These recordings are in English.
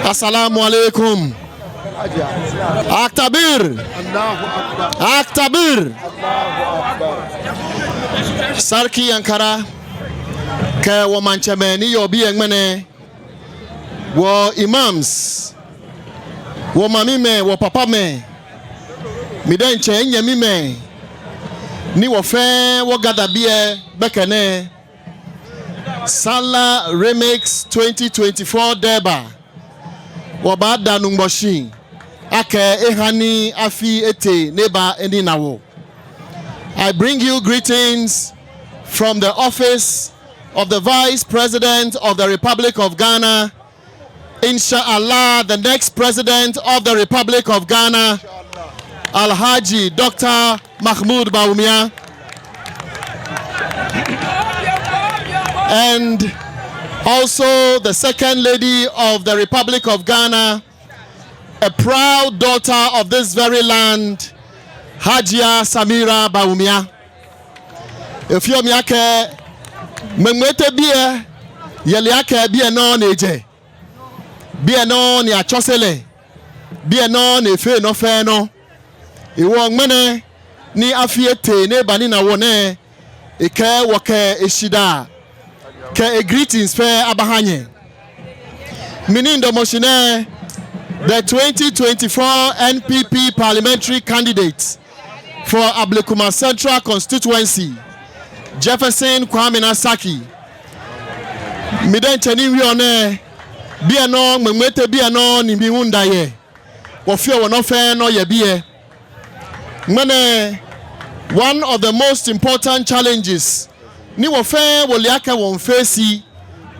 Assalamu alaikum. Aktabir. Aktabir. Sarki Ankara ke wo manchemeni yobi engmene wo imams wo mami me wo papa me mi den che nyami me ni wo fe wo gada bie bekene Salah Remix 2024 Durbar wo ba da nungboshi ake ehani afi ete neba eni nawo. I bring you greetings from the office of the Vice President of the Republic of Ghana, Inshallah, the next President of the Republic of Ghana, Alhaji Dr. Mahmoud Bawumia, and also the Second Lady of the Republic of Ghana, a proud daughter of this very land, Hajia Samira Bawumia. If you miake memwete bie yeliake bie no neje bie no ni achosele bie no ne fe no fe no iwo ngmene ni afiete ne bani na wone ike woke eshida ke greetings fe abahanye minindo moshine the 2024 NPP parliamentary candidate for Ablekuma Central Constituency, Jefferson Sackey. Miden cheni wione bia no memwete bia no ni bi hunda ye. Wo fie wo no fe no ye bie. Mane one of the most important challenges ni wo fe wo liaka won face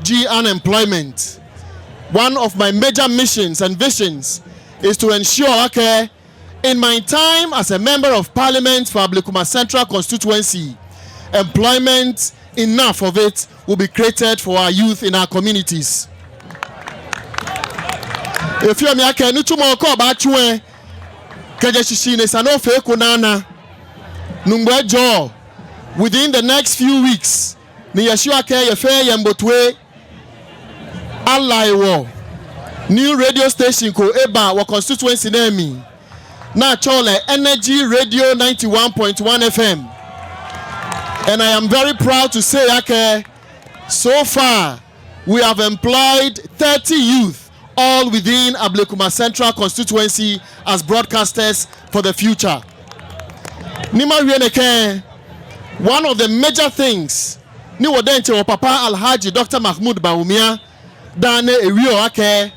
G unemployment. One of my major missions and visions is to ensure in my time as a member of parliament for Ablekuma Central Constituency, employment, enough of it, will be created for our youth in our communities. If you are me, no tomorrow call about you, Kajashishine Sanofe Kunana, Numbejo, within the next few weeks, Niyashua Ke Yefe Yambotwe, Alaiwo, new radio station ko Eba wa constituency name. Na chole Energy Radio 91.1 FM. And I am very proud to say so far we have employed 30 youth all within Ablekuma Central Constituency as broadcasters for the future. Nima Rieneke, one of the major things ni wodenche wa Papa Alhaji Dr. Mahmoud Bawumia dane ewiyo ake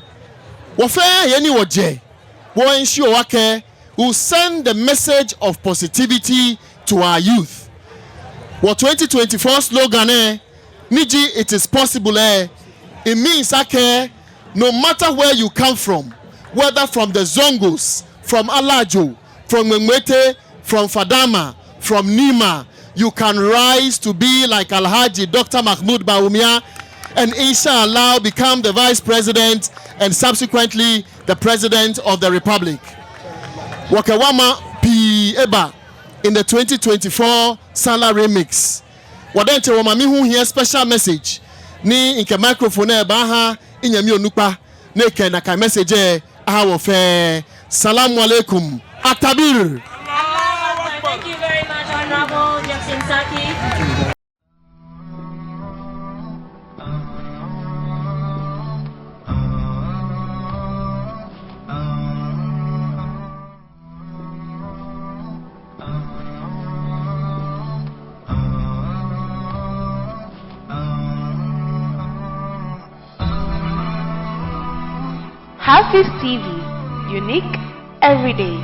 wofe yeni woje wo ensure ake will send the message of positivity to our youth. What 2024 slogan Niji, it is possible it means no matter where you come from, whether from the Zongos, from Alajo, from Mwete, from Fadama, from Nima, you can rise to be like Alhaji Dr. Mahmoud Bawumia and inshallah become the Vice President and subsequently the President of the Republic. Wakawama P. Eba in the 2024 Salah Remix. Wadenche wamami hu here special message. Ni inke microphone eba ha inyami onukpa. Neke na ka message aha wofe. Salamu alaikum. Aktabir. Thank you very much, Honorable Jefferson Sackey. HAFIZ TV, unique every day.